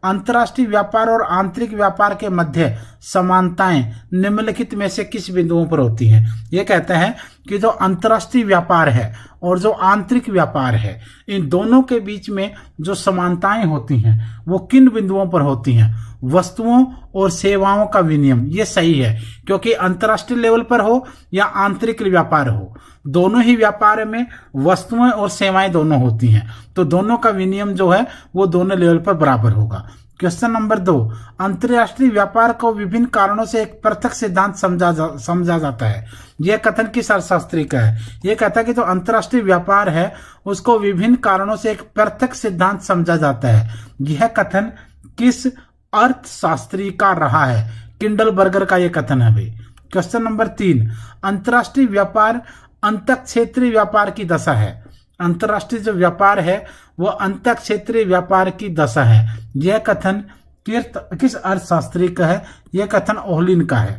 अंतर्राष्ट्रीय व्यापार और आंतरिक व्यापार के मध्य समानताएं निम्नलिखित में से किस बिंदुओं पर होती हैं। ये कहते हैं कि जो अंतर्राष्ट्रीय व्यापार है और जो आंतरिक व्यापार है, इन दोनों के बीच में जो समानताएं होती हैं वो किन बिंदुओं पर होती हैं। वस्तुओं और सेवाओं का विनिमय, ये सही है, क्योंकि अंतर्राष्ट्रीय लेवल पर हो या आंतरिक व्यापार हो, दोनों ही व्यापार में वस्तुएं और सेवाएं दोनों होती हैं, तो दोनों का विनिमय जो है वो दोनों लेवल पर बराबर होगा। क्वेश्चन नंबर 2, अंतर्राष्ट्रीय व्यापार को विभिन्न कारणों से एक पृथक सिद्धांत समझा जाता है। यह कथन किस अर्थशास्त्री का है। यह कहता है कि जो अंतर्राष्ट्रीय व्यापार है उसको विभिन्न कारणों से एक पृथक सिद्धांत समझा जाता है। यह कथन किस अर्थशास्त्री का रहा है। किंडलबर्गर का यह कथन है भाई। क्वेश्चन नंबर 3, अंतर्राष्ट्रीय व्यापार अंतःक्षेत्रीय व्यापार की दशा है। अंतर्राष्ट्रीय जो व्यापार है वो अंतःक्षेत्रीय व्यापार की दशा है। यह कथन किस अर्थशास्त्री का है। यह कथन ओहलिन का है।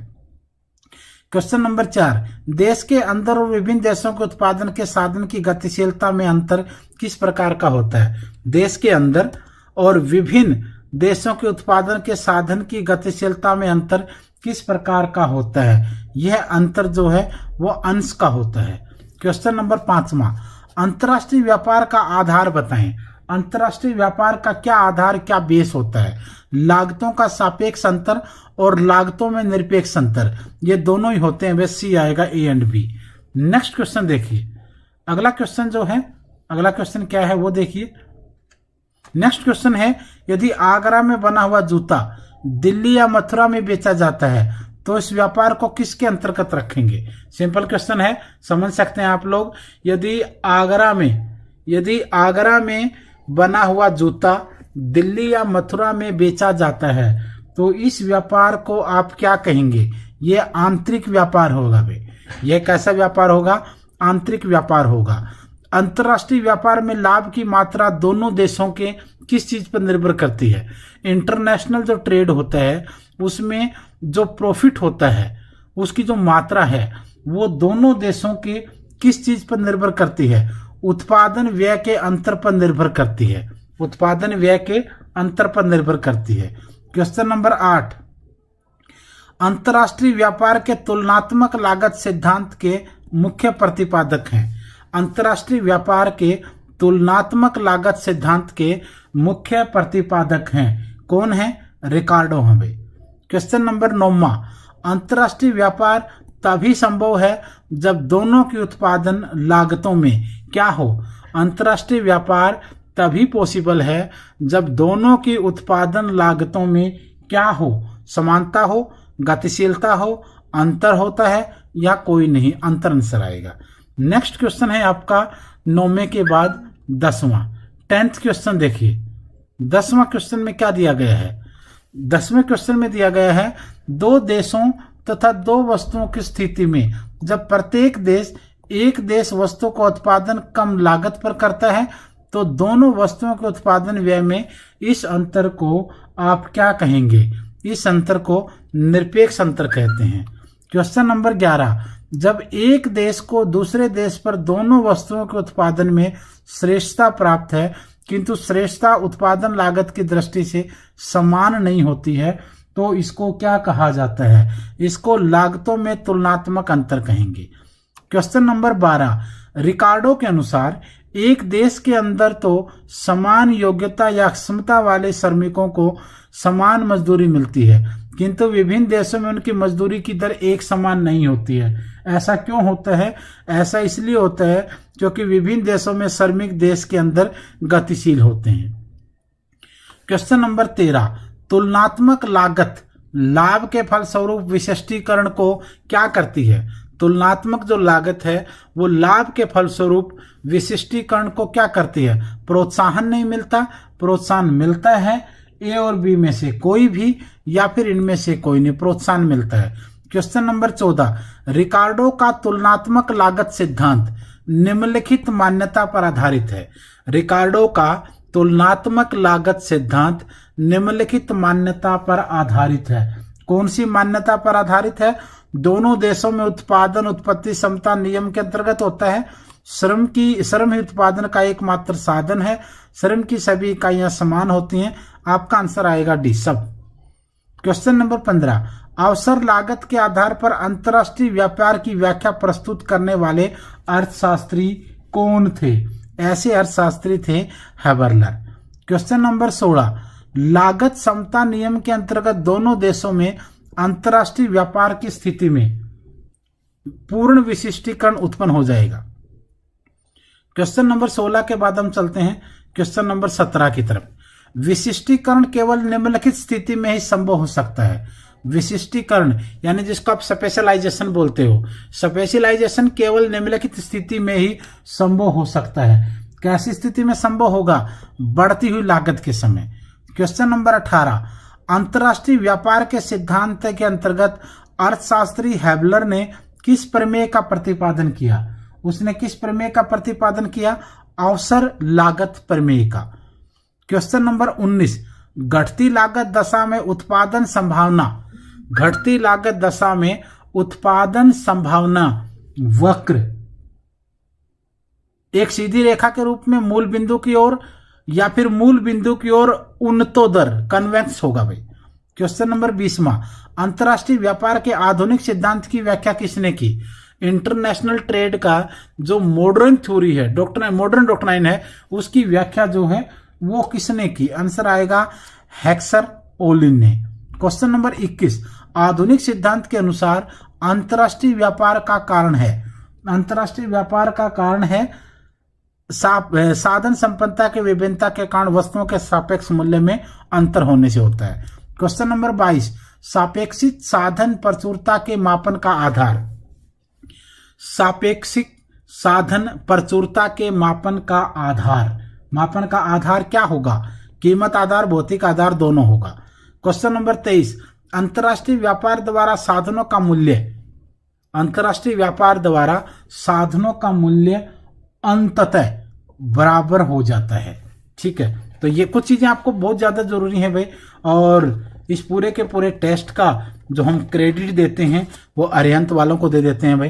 क्वेश्चन नंबर 4, देश के अंदर और विभिन्न देशों के उत्पादन के साधन की गतिशीलता में अंतर किस प्रकार का होता है। देश के अंदर और विभिन्न देशों के उत्पादन के साधन की गतिशीलता में अंतर किस प्रकार का होता है। यह अंतर जो है वो अंश का होता है। क्वेश्चन नंबर 5वां, अंतर्राष्ट्रीय व्यापार का आधार बताएं। अंतर्राष्ट्रीय व्यापार का क्या आधार, क्या बेस होता है। लागतों का सापेक्ष अंतर और लागतों में निरपेक्ष अंतर, ये दोनों ही होते हैं। वे सी आएगा, A and B. Next question देखिए। अगला क्वेश्चन जो है, अगला क्वेश्चन क्या है वो देखिए। नेक्स्ट क्वेश्चन है, यदि आगरा में बना हुआ जूता दिल्ली या मथुरा में बेचा जाता है तो इस व्यापार को किसके अंतर्गत रखेंगे। सिंपल क्वेश्चन है, समझ सकते हैं आप लोग। यदि आगरा में बना हुआ जूता दिल्ली या मथुरा में बेचा जाता है तो इस व्यापार को आप क्या कहेंगे। ये आंतरिक व्यापार होगा भाई। ये कैसा व्यापार होगा, आंतरिक व्यापार होगा। अंतर्राष्ट्रीय व्यापार में लाभ की मात्रा दोनों देशों के किस चीज पर निर्भर करती है। इंटरनेशनल जो ट्रेड होता है उसमें जो प्रॉफिट होता है उसकी जो मात्रा है वो दोनों देशों के किस चीज पर निर्भर करती है। उत्पादन व्यय के अंतर पर निर्भर करती है। उत्पादन व्यय के अंतर पर निर्भर करती है। क्वेश्चन नंबर 8, अंतर्राष्ट्रीय व्यापार के तुलनात्मक लागत सिद्धांत के मुख्य प्रतिपादक हैं। अंतर्राष्ट्रीय व्यापार के तुलनात्मक लागत सिद्धांत के मुख्य प्रतिपादक हैं। कौन है, रिकार्डो हैं भाई। क्वेश्चन नंबर 9, अंतर्राष्ट्रीय व्यापार तभी संभव है जब दोनों की उत्पादन लागतों में क्या हो। अंतर्राष्ट्रीय व्यापार तभी पॉसिबल है जब दोनों की उत्पादन लागतों में क्या हो, समानता हो, गतिशीलता हो, अंतर होता है या कोई नहीं, अंतर आंसर आएगा। नेक्स्ट क्वेश्चन है आपका 9वें के बाद 10वां, 10th क्वेश्चन देखिए। 10वां क्वेश्चन में क्या दिया गया है। 10वें क्वेश्चन में दिया गया है, दो देशों तथा दो वस्तुओं की स्थिति में जब प्रत्येक देश एक देश वस्तु का उत्पादन कम लागत पर करता है तो दोनों वस्तुओं के उत्पादन व्यय में इस अंतर को आप क्या कहेंगे। इस अंतर को निरपेक्ष अंतर कहते हैं। क्वेश्चन नंबर 11, जब एक देश को दूसरे देश पर दोनों वस्तुओं के उत्पादन में श्रेष्ठता प्राप्त है किंतु श्रेष्ठता उत्पादन लागत की दृष्टि से समान नहीं होती है तो इसको क्या कहा जाता है। इसको लागतों में तुलनात्मक अंतर कहेंगे। क्वेश्चन नंबर 12, रिकार्डो के अनुसार एक देश के अंदर तो समान योग्यता या क्षमता वाले श्रमिकों को समान मजदूरी मिलती है किंतु विभिन्न देशों में उनकी मजदूरी की दर एक समान नहीं होती है। ऐसा क्यों होता है। ऐसा इसलिए होता है क्योंकि विभिन्न देशों में श्रमिक देश के अंदर गतिशील होते हैं। क्वेश्चन नंबर 13, तुलनात्मक लागत लाभ के फलस्वरूप विशिष्टीकरण को क्या करती है। तुलनात्मक जो लागत है वो लाभ के फलस्वरूप विशिष्टीकरण को क्या करती है। प्रोत्साहन नहीं मिलता, प्रोत्साहन मिलता है। ए और बी में से कोई भी या फिर इनमें से कोई नहीं, प्रोत्साहन मिलता है। क्वेश्चन नंबर 14, रिकार्डो का तुलनात्मक लागत सिद्धांत निम्नलिखित मान्यता पर आधारित है। रिकार्डो का तुलनात्मक लागत सिद्धांत निम्नलिखित मान्यता पर आधारित है। कौन सी मान्यता पर आधारित है। दोनों देशों में उत्पादन उत्पत्ति क्षमता नियम के अंतर्गत होता है। श्रम ही उत्पादन का एकमात्र साधन है। श्रम की सभी इकाइयां समान होती हैं। आपका आंसर आएगा डी, सब। क्वेश्चन नंबर 15, अवसर लागत के आधार पर अंतरराष्ट्रीय व्यापार की व्याख्या प्रस्तुत करने वाले अर्थशास्त्री कौन थे? ऐसे अर्थशास्त्री थे हैबरलर। क्वेश्चन नंबर 16, लागत समता नियम के अंतर्गत दोनों देशों में अंतरराष्ट्रीय व्यापार की स्थिति में पूर्ण विशिष्टीकरण उत्पन्न हो जाएगा। क्वेश्चन नंबर 16 के बाद हम चलते हैं क्वेश्चन नंबर 17 की तरफ। विशिष्टीकरण केवल निम्नलिखित स्थिति में ही संभव हो सकता है। विशिष्टीकरण यानी जिसको आप स्पेशलाइजेशन बोलते हो, स्पेशलाइजेशन केवल निम्नलिखित स्थिति में ही संभव हो सकता है। कैसी स्थिति में संभव होगा? बढ़ती हुई लागत के समय। क्वेश्चन नंबर 18, अंतरराष्ट्रीय व्यापार के सिद्धांत के अंतर्गत अर्थशास्त्री हैबलर ने किस प्रमेय का प्रतिपादन किया? उसने किस प्रमेय का प्रतिपादन किया? अवसर लागत प्रमेय का। क्वेश्चन नंबर 19, घटती लागत दशा में उत्पादन संभावना, घटती लागत दशा में उत्पादन संभावना वक्र एक सीधी रेखा के रूप में मूल बिंदु की ओर या फिर मूल बिंदु की ओर उन्नतोदर कन्वेक्स होगा भाई। क्वेश्चन नंबर 20वां, अंतरराष्ट्रीय व्यापार के आधुनिक सिद्धांत की व्याख्या किसने की? इंटरनेशनल ट्रेड का जो मॉडर्न थ्योरी है, मॉडर्न डॉक्ट्राइन है, उसकी व्याख्या जो है वो किसने की? आंसर आएगा हेक्सर ओलिन ने। क्वेश्चन नंबर 21, आधुनिक सिद्धांत के अनुसार अंतरराष्ट्रीय व्यापार का कारण है, अंतरराष्ट्रीय व्यापार का कारण है साधन संपन्नता के विभिन्नता के कारण वस्तुओं के सापेक्ष मूल्य में अंतर होने से होता है। क्वेश्चन नंबर 22, सापेक्षिक साधन प्रचुरता के मापन का आधार, सापेक्षिक साधन प्रचुरता के मापन का आधार क्या होगा? कीमत आधार, भौतिक आधार दोनों होगा। क्वेश्चन नंबर 23, अंतरराष्ट्रीय व्यापार द्वारा साधनों का मूल्य, अंतरराष्ट्रीय व्यापार द्वारा साधनों का मूल्य अंततः बराबर हो जाता है। ठीक है, तो ये कुछ चीजें आपको बहुत ज्यादा जरूरी है भाई। और इस पूरे के पूरे टेस्ट का जो हम क्रेडिट देते हैं वो अरिहंत वालों को दे देते हैं भाई,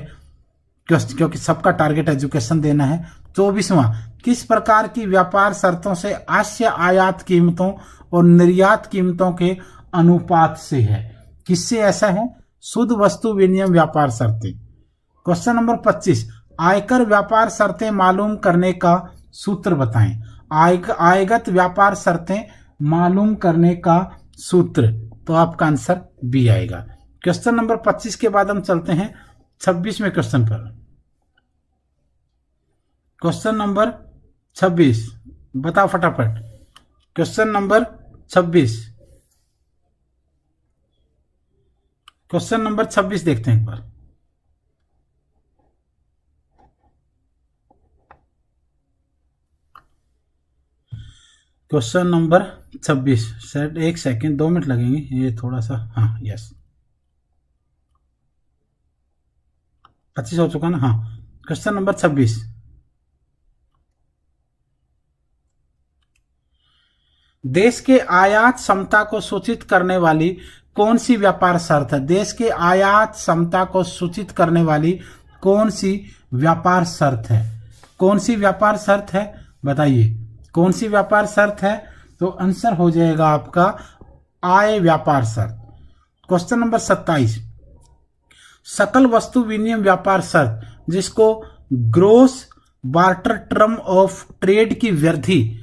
क्योंकि सबका टारगेट एजुकेशन देना है। 24वां, किस प्रकार की व्यापार शर्तों से आस्य आयात कीमतों और निर्यात कीमतों के अनुपात से है? किससे ऐसा है? शुद्ध वस्तु विनिमय व्यापार शर्तें। क्वेश्चन नंबर 25, आयकर व्यापार शर्तें मालूम करने का सूत्र बताएं। आयगत व्यापार शर्तें मालूम करने का सूत्र, तो आपका आंसर बी आएगा। क्वेश्चन नंबर 25 के बाद हम चलते हैं 26वें क्वेश्चन पर। क्वेश्चन नंबर 26 बताओ फटाफट। क्वेश्चन नंबर 26, क्वेश्चन नंबर 26 देखते हैं एक बार। Question number 26, set 1 second 2 minute लगेंगे, ये थोड़ा सा, हाँ यस 25 हो चुका ना। हाँ, क्वेश्चन नंबर 26, देश के आयात क्षमता को सूचित करने वाली कौन सी व्यापार शर्त है? देश के आयात क्षमता को सूचित करने वाली कौन सी व्यापार शर्त है? कौन सी व्यापार शर्त है बताइए, कौन सी व्यापार शर्त है? तो आंसर हो जाएगा आपका आय व्यापार शर्त। क्वेश्चन नंबर 27, सकल वस्तु विनिमय व्यापार शर्त, जिसको gross barter term of trade की वृद्धि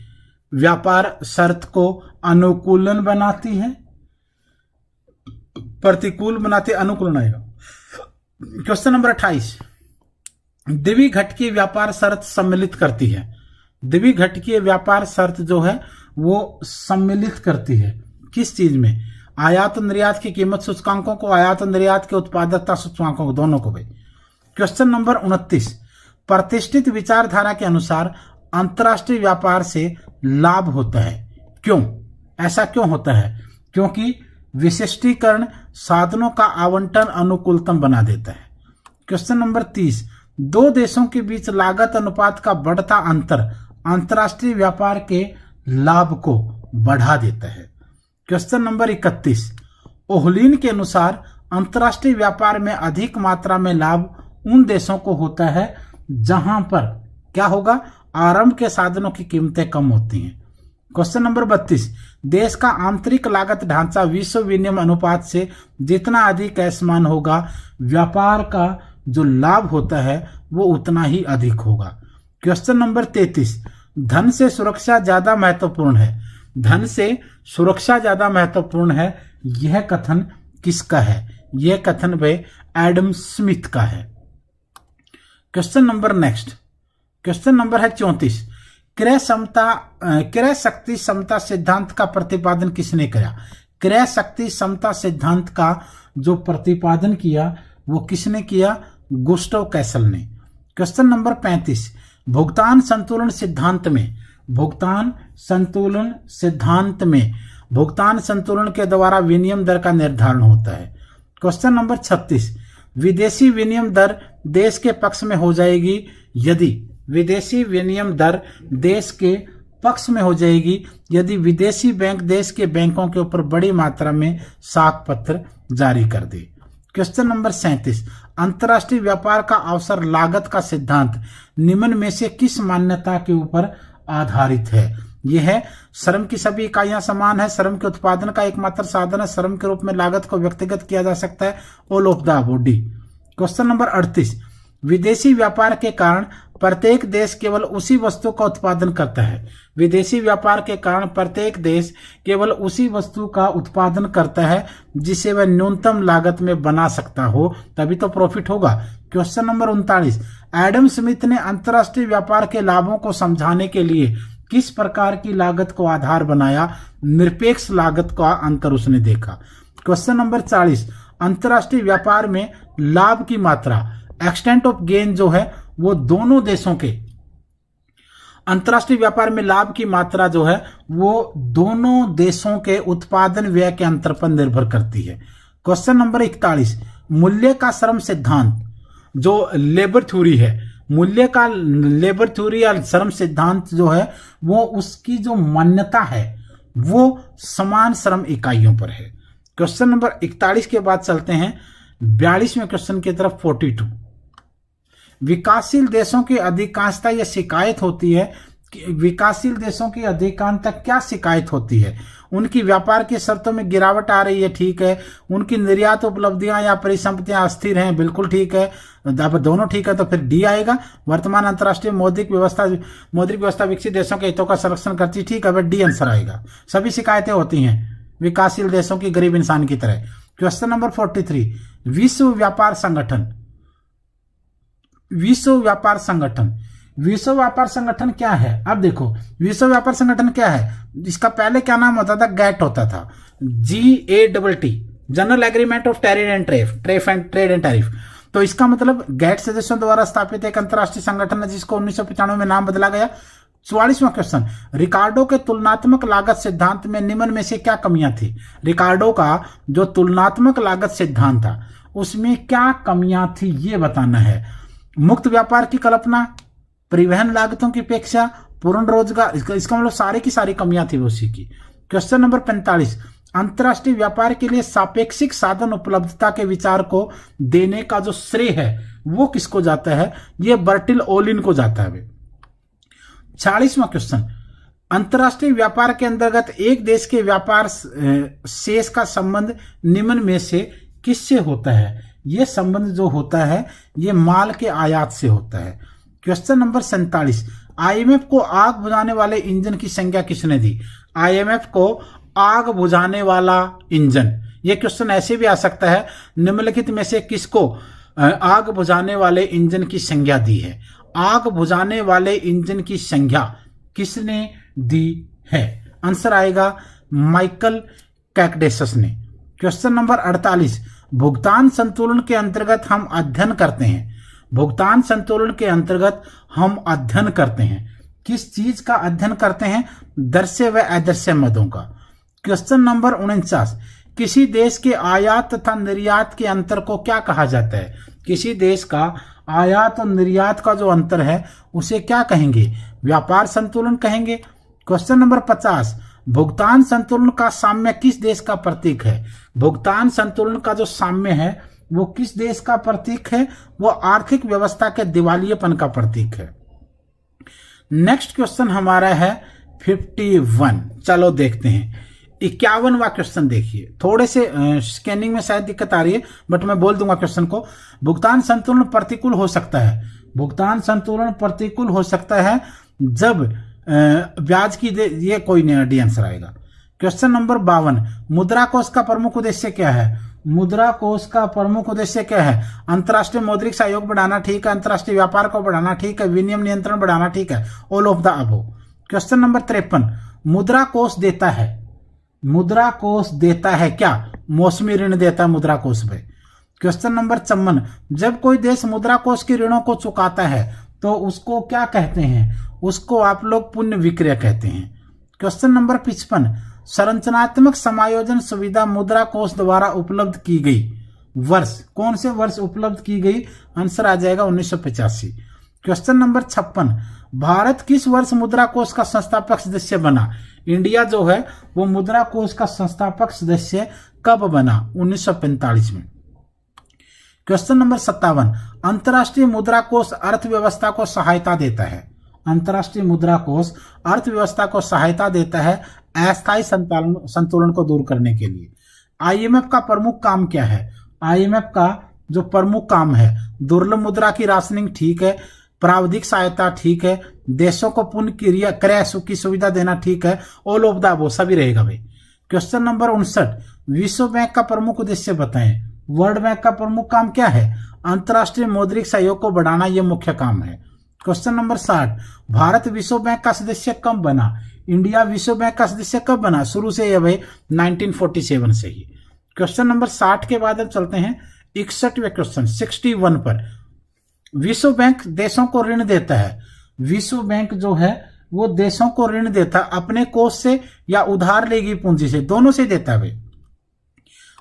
व्यापार शर्त को अनुकूलन बनाती है, प्रतिकूल बनाती है, अनुकूलन आएगा। क्वेश्चन नंबर 28, द्विघटकीय व्यापार शर्त सम्मिलित करती है। द्विघटकीय व्यापार शर्त जो है वो सम्मिलित करती है किस चीज में? आयात और निर्यात की कीमत सूचकांकों को, आयात और निर्यात के उत्पादकता सूचकांकों को, दोनों को भाई। क्वेश्चन नंबर 29, प्रतिष्ठित विचारधारा के अनुसार अंतरराष्ट्रीय व्यापार से लाभ होता है, क्यों? ऐसा क्यों होता है? क्योंकि विशिष्टीकरण साधनों का आवंटन अनुकूलतम बना देता है। क्वेश्चन नंबर 30, दो देशों के बीच लागत अनुपात का बढ़ता अंतर अंतरराष्ट्रीय व्यापार के लाभ को बढ़ा देता है। क्वेश्चन नंबर 31, ओहलिन के अनुसार अंतरराष्ट्रीय व्यापार में अधिक मात्रा में लाभ उन देशों को होता है जहां पर क्या होगा, आरंभ के साधनों की कीमतें कम होती हैं। क्वेश्चन नंबर 32, देश का आंतरिक लागत ढांचा विश्व विनिमय अनुपात से जितना अधिक असमान होगा, व्यापार का जो लाभ होता है वो उतना ही अधिक होगा। क्वेश्चन नंबर 33, धन से सुरक्षा ज्यादा महत्वपूर्ण है, धन से सुरक्षा ज्यादा महत्वपूर्ण है, यह कथन किसका है? यह कथन भाई एडम स्मिथ का है। Question number next, question number है 34, क्रय शक्ति समता सिद्धांत का प्रतिपादन किसने किया? क्रय शक्ति समता सिद्धांत का जो प्रतिपादन किया वो किसने किया? गुस्टोव कैसल ने। क्वेश्चन नंबर 35, भुगतान संतुलन सिद्धांत में, भुगतान संतुलन सिद्धांत में भुगतान संतुलन के द्वारा विनिमय दर का निर्धारण होता है। क्वेश्चन नंबर 36, विदेशी विनिमय दर देश के पक्ष में हो जाएगी यदि, विदेशी विनिमय दर देश के पक्ष में हो जाएगी यदि विदेशी बैंक देश के बैंकों के ऊपर बड़ी मात्रा में साख पत्र जारी कर दे। क्वेश्चन नंबर 37, अंतर्राष्ट्रीय व्यापार का अवसर लागत का सिद्धांत निम्न में से किस मान्यता के ऊपर आधारित है? यह है, श्रम की सभी इकाइयां समान है, श्रम के उत्पादन का एकमात्र साधन है, श्रम के रूप में लागत को व्यक्तिगत किया जा सकता है, all of the above D. Question number 38, विदेशी व्यापार के कारण प्रत्येक देश केवल उसी वस्तु का उत्पादन करता है, विदेशी व्यापार के कारण प्रत्येक देश केवल उसी वस्तु का उत्पादन करता है जिसे वह न्यूनतम लागत में बना सकता हो, तभी तो प्रॉफिट होगा। क्वेश्चन नंबर 39, एडम स्मिथ ने अंतर्राष्ट्रीय व्यापार के लाभों को समझाने के लिए किस प्रकार की लागत को आधार बनाया? निरपेक्ष लागत का अंतर उसने देखा। क्वेश्चन नंबर 40, अंतर्राष्ट्रीय व्यापार में लाभ की मात्रा, एक्सटेंट ऑफ गेन जो है वो दोनों देशों के, अंतर्राष्ट्रीय व्यापार में लाभ की मात्रा जो है वो दोनों देशों के उत्पादन व्यय के अंतर पर निर्भर करती है। क्वेश्चन नंबर 41, मूल्य का श्रम सिद्धांत जो लेबर थ्योरी है, मूल्य का लेबर थ्योरी या श्रम सिद्धांत जो है वो उसकी जो मान्यता है वो समान श्रम इकाइयों पर है। क्वेश्चन नंबर 41 के बाद चलते हैं 42वें क्वेश्चन की तरफ। 42, विकासशील देशों की अधिकांशता यह शिकायत होती है कि विकासशील देशों की अधिकांशता क्या शिकायत होती है? उनकी व्यापार की शर्तों में गिरावट आ रही है, ठीक है, उनकी निर्यात उपलब्धियां या परिसंपत्तियां अस्थिर हैं, बिल्कुल ठीक है, अब दोनों ठीक है तो फिर डी आएगा। वर्तमान अंतर्राष्ट्रीय मौद्रिक व्यवस्था विकसित देशों के हितों का संरक्षण करती, ठीक है, डी आंसर आएगा। सभी शिकायतें होती हैं विकासशील देशों की गरीब इंसान की तरह। क्वेश्चन नंबर 43, विश्व व्यापार संगठन, विश्व व्यापार संगठन, विश्व व्यापार संगठन क्या है? अब देखो विश्व व्यापार संगठन क्या है, इसका पहले क्या नाम होता था? गैट होता था, GATT, general agreement of trade and tariff. तो इसका मतलब गैट सदस्यों द्वारा स्थापित एक अंतर्राष्ट्रीय संगठन है जिसको 1995 में नाम बदला गया। 44वां क्वेश्चन, रिकार्डो के तुलनात्मक लागत सिद्धांत में निम्न में से क्या कमियां थी? रिकार्डो का जो तुलनात्मक लागत सिद्धांत था उसमें क्या कमियां थी ये बताना है। मुक्त व्यापार की कल्पना, परिवहन लागतों की अपेक्षा, पूर्ण रोजगार, इसका मतलब सारी की सारी कमियां थी उसी की। क्वेश्चन नंबर 45, अंतर्राष्ट्रीय व्यापार के लिए सापेक्षिक साधन उपलब्धता के विचार को देने का जो श्रेय है वो किसको जाता है? ये बर्टिल ओलिन को जाता है। 46वां क्वेश्चन, अंतर्राष्ट्रीय व्यापार के अंतर्गत एक देश के व्यापार शेष का संबंध निम्न में से किससे होता है? यह संबंध जो होता है ये माल के आयात से होता है। क्वेश्चन नंबर 47, IMF को आग बुझाने वाले इंजन की संख्या किसने दी? IMF को आग बुझाने वाला इंजन, यह क्वेश्चन ऐसे भी आ सकता है, निम्नलिखित में से किसको आग बुझाने वाले इंजन की संज्ञा दी है? आग बुझाने वाले इंजन की संज्ञा किसने दी है? आंसर आएगा माइकल कैकडेसस ने। क्वेश्चन नंबर 48, भुगतान संतुलन के अंतर्गत हम अध्ययन करते हैं, भुगतान संतुलन के अंतर्गत हम अध्ययन करते हैं, किस चीज का अध्ययन करते हैं? दृश्य व अदृश्य मदों का। क्वेश्चन नंबर 49, किसी देश के आयात तथा निर्यात के अंतर को क्या कहा जाता है? किसी देश का आयात और निर्यात का जो अंतर है उसे क्या कहेंगे? व्यापार संतुलन कहेंगे। क्वेश्चन नंबर 50, भुगतान संतुलन का साम्य किस देश का प्रतीक है? भुगतान संतुलन का जो साम्य है वो किस देश का प्रतीक है? वो आर्थिक व्यवस्था के दिवालियेपन का प्रतीक है। नेक्स्ट क्वेश्चन हमारा है 51। चलो देखते हैं 51वां क्वेश्चन। देखिए थोड़े से स्कैनिंग में शायद दिक्कत आ रही है, बट मैं बोल दूंगा क्वेश्चन को। भुगतान संतुलन प्रतिकूल हो सकता है। भुगतान संतुलन प्रतिकूल हो सकता है जब ब्याज की ये कोई नहीं, डी आंसर आएगा। क्वेश्चन नंबर 52, मुद्रा कोष का प्रमुख उद्देश्य क्या है? मुद्रा कोष का प्रमुख उद्देश्य क्या है? अंतर्राष्ट्रीय मौद्रिक सहयोग बढ़ाना ठीक है, अंतर्राष्ट्रीय व्यापार को बढ़ाना ठीक है, विनिमय नियंत्रण बढ़ाना ठीक है, all of the above. Question number 53, मुद्रा कोष देता है, मुद्रा कोष देता है क्या? मौसमी ऋण देता है मुद्रा कोष में। क्वेश्चन नंबर 54, जब कोई देश मुद्रा कोष के ऋणों को चुकाता है तो उसको क्या कहते हैं? उसको आप लोग पुण्य विक्रय कहते हैं। क्वेश्चन नंबर 55, संरचनात्मक समायोजन सुविधा मुद्रा कोष द्वारा उपलब्ध की गई वर्ष, कौन से वर्ष उपलब्ध की गई? आंसर आ जाएगा 1985। क्वेश्चन नंबर 56, भारत किस वर्ष मुद्रा कोष का संस्थापक सदस्य बना? इंडिया जो है वो मुद्रा कोष का संस्थापक सदस्य कब बना? 1945 में। क्वेश्चन नंबर 57, अंतर्राष्ट्रीय मुद्रा कोष अर्थव्यवस्था को सहायता देता है। अंतर्राष्ट्रीय मुद्रा कोष अर्थव्यवस्था को सहायता देता है अस्थायी संतुलन को दूर करने के लिए। आईएमएफ का प्रमुख काम क्या है? आईएमएफ का जो प्रमुख काम है, दुर्लभ मुद्रा की राशनिंग ठीक है, प्रावधिक सहायता ठीक है, देशों को पुनः क्रय की सुविधा देना ठीक है, ऑल ऑफ द अबव सभी रहेगा भाई। क्वेश्चन नंबर 59, विश्व बैंक का प्रमुख उद्देश्य बताएं। वर्ल्ड बैंक का प्रमुख काम क्या है? अंतर्राष्ट्रीय मौद्रिक सहयोग को बढ़ाना, यह मुख्य काम है। क्वेश्चन नंबर 60, भारत विश्व बैंक का सदस्य कब बना? इंडिया विश्व बैंक का सदस्य कब बना? शुरू से यह भाई 1947 से ही। क्वेश्चन नंबर 60 के बाद अब चलते हैं 61वें क्वेश्चन 61 पर। विश्व बैंक देशों को ऋण देता है। विश्व बैंक जो है वो देशों को ऋण देता है अपने कोष से या उधार ली गई पूंजी से, दोनों से देता है भाई।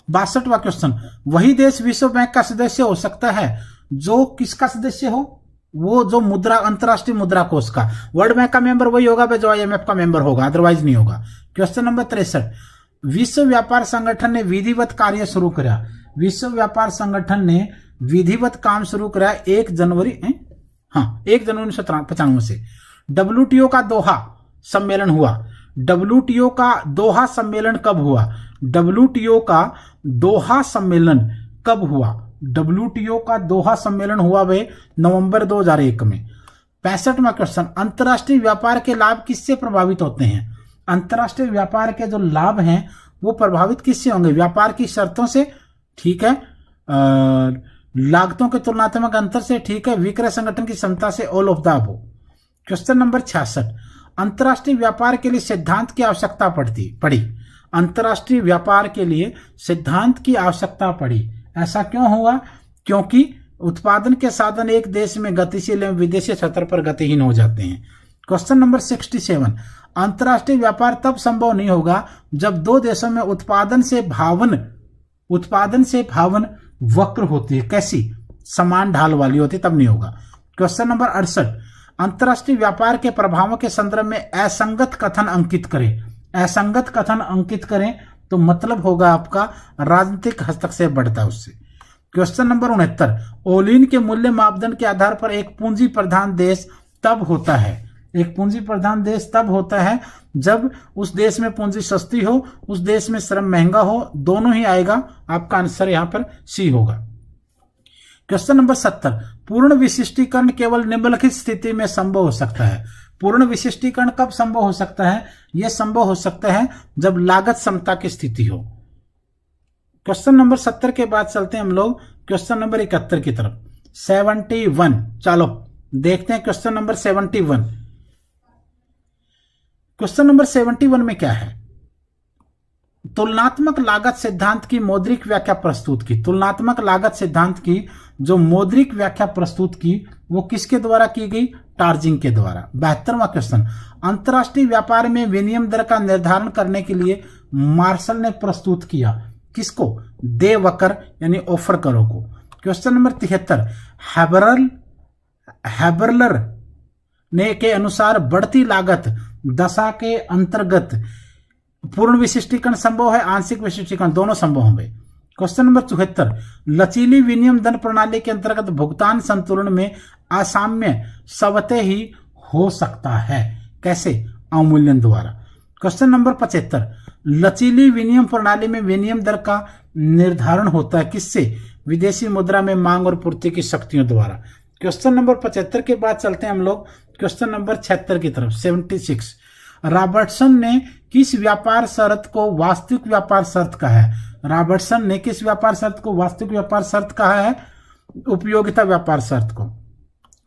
62वां क्वेश्चन, वही देश विश्व बैंक का सदस्य हो सकता है जो किसका सदस्य हो? वो जो मुद्रा अंतर्राष्ट्रीय मुद्रा कोष का। वर्ल्ड बैंक का मेंबर वही होगा जो आईएमएफ का मेंबर होगा, अदरवाइज नहीं होगा। क्वेश्चन नंबर 63, विश्व व्यापार संगठन ने विधिवत कार्य शुरू किया। विश्व व्यापार संगठन ने विधिवत काम शुरू किया 1 जनवरी 1995 से। डब्ल्यूटीओ का दोहा सम्मेलन हुआ। डब्ल्यूटीओ का दोहा सम्मेलन कब हुआ? डब्ल्यूटीओ का दोहा सम्मेलन कब हुआ? डब्ल्यूटीओ का दोहा सम्मेलन हुआ भाई नवंबर 2001 में। 65वां क्वेश्चन, अंतर्राष्ट्रीय व्यापार के लाभ किससे प्रभावित होते हैं? अंतर्राष्ट्रीय व्यापार के जो लाभ हैं वो प्रभावित किससे होंगे? व्यापार की शर्तों से ठीक है, लागतों के तुलनात्मक अंतर से ठीक है, विक्रय संगठन की क्षमता से, all of the above. Question number 66, अंतर्राष्ट्रीय व्यापार के लिए सिद्धांत की आवश्यकता पड़ी। अंतर्राष्ट्रीय व्यापार के लिए सिद्धांत की आवश्यकता पड़ी। ऐसा क्यों हुआ? क्योंकि उत्पादन के साधन एक देश में गतिशील एवं विदेशी स्तर पर गतिहीन हो जाते हैं। क्वेश्चन नंबर 67, अंतर्राष्ट्रीय व्यापार तब संभव नहीं होगा जब दो देशों में उत्पादन से भावन वक्र होती है। कैसी? समान ढाल वाली होती, तब नहीं होगा। क्वेश्चन नंबर 68, अंतर्राष्ट्रीय व्यापार के प्रभावों के संदर्भ में असंगत कथन अंकित करें। असंगत कथन अंकित करें तो मतलब होगा आपका राजनीतिक हस्तक्षेप बढ़ता है उससे। क्वेश्चन नंबर 69, ओलिन के मूल्य मापदंड के आधार पर एक पूंजी प्रधान देश तब होता है। एक पूंजी प्रधान देश तब होता है जब उस देश में पूंजी सस्ती हो, उस देश में श्रम महंगा हो, दोनों ही आएगा। आपका आंसर यहां पर सी होगा। क्वेश्चन नंबर 70, पूर्ण विशिष्टीकरण केवल निम्नलिखित स्थिति में संभव हो सकता है। पूर्ण विशिष्टीकरण कब संभव हो सकता है? यह संभव हो सकता है जब लागत समता की स्थिति हो। क्वेश्चन नंबर 70 के बाद चलते हैं हम लोग क्वेश्चन नंबर 71 की तरफ। 71, चलो देखते हैं क्वेश्चन नंबर 71। क्वेश्चन नंबर 71 में क्या है? तुलनात्मक लागत सिद्धांत की मौद्रिक व्याख्या प्रस्तुत की। तुलनात्मक लागत सिद्धांत की जो मौद्रिक व्याख्या प्रस्तुत की वो किसके द्वारा की गई? टार्जिंग के द्वारा। 72वां क्वेश्चन, अंतर्राष्ट्रीय व्यापार में विनिमय दर का निर्धारण करने के लिए मार्शल ने प्रस्तुत किया। किसको? दे वकर यानी ऑफर करो को। क्वेश्चन नंबर 73, हैबरलर ने के अनुसार बढ़ती लागत दशा के अंतर्गत पूर्ण विशिष्टीकरण संभव है, आंशिक विशिष्टीकरण दोनों संभव होंगे। क्वेश्चन नंबर 74, लचीली विनिमय दर प्रणाली के अंतर्गत भुगतान संतुलन में असाम्य स्वतः ही हो सकता है, कैसे? अवमूल्यन द्वारा। क्वेश्चन नंबर 75, लचीली विनिमय प्रणाली में विनिमय दर का निर्धारण होता है किससे? विदेशी मुद्रा में मांग और पूर्ति की शक्तियों द्वारा। क्वेश्चन नंबर 75 के बाद चलते हैं हम लोग क्वेश्चन नंबर 76 की तरफ। 76, रॉबर्टसन ने किस व्यापार शर्त को वास्तविक व्यापार शर्त कहा है? रॉबर्टसन ने किस व्यापार शर्त को वास्तविक व्यापार शर्त कहा है? उपयोगिता व्यापार शर्त को।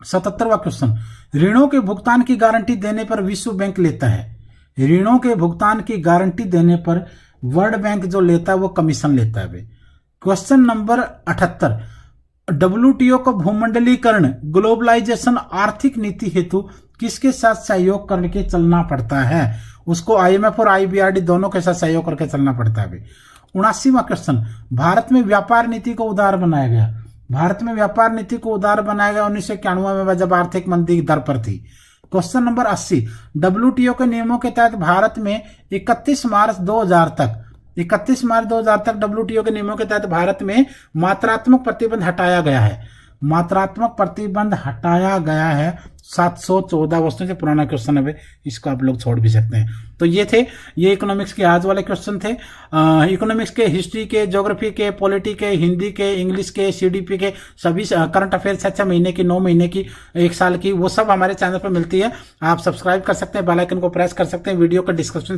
77वां क्वेश्चन, ऋणों के भुगतान की गारंटी देने पर विश्व बैंक लेता है। ऋणों के भुगतान की गारंटी देने पर वर्ल्ड बैंक जो लेता है वो कमीशन लेता है। क्वेश्चन नंबर 78, WTO का भूमंडलीकरण ग्लोबलाइजेशन आर्थिक नीति हेतु किसके साथ सहयोग करके चलना पड़ता है? उसको IMF और IBRD दोनों के साथ सहयोग करके चलना पड़ता है। 79वां क्वेश्चन, भारत में व्यापार नीति को उदार बनाया गया। भारत में व्यापार नीति को उदार बनाया गया 1991 में जब आर्थिक मंदी दर पर थी। क्वेश्चन नंबर 80, WTO के नियमों के तहत भारत में 31 मार्च 2000 तक WTO के नियमों के तहत भारत में मात्रात्मक प्रतिबंध हटाया गया है। मात्रात्मक प्रतिबंध हटाया गया है 714 वर्षों से पुराना क्वेश्चन है, इसको आप लोग छोड़ भी सकते हैं। तो ये इकोनॉमिक्स के आज वाले क्वेश्चन थे। इकोनॉमिक्स के, हिस्ट्री के, ज्योग्राफी के, पॉलिटी के, हिंदी के, इंग्लिश के, CDP के सभी करंट अफेयर्स 6 महीने की, 9 महीने की, 1 साल की, वो सब हमारे चैनल पर मिलती है। आप सब्सक्राइब कर सकते हैं, बेल आइकन को प्रेस कर सकते हैं, वीडियो का डिस्क्रिप्शन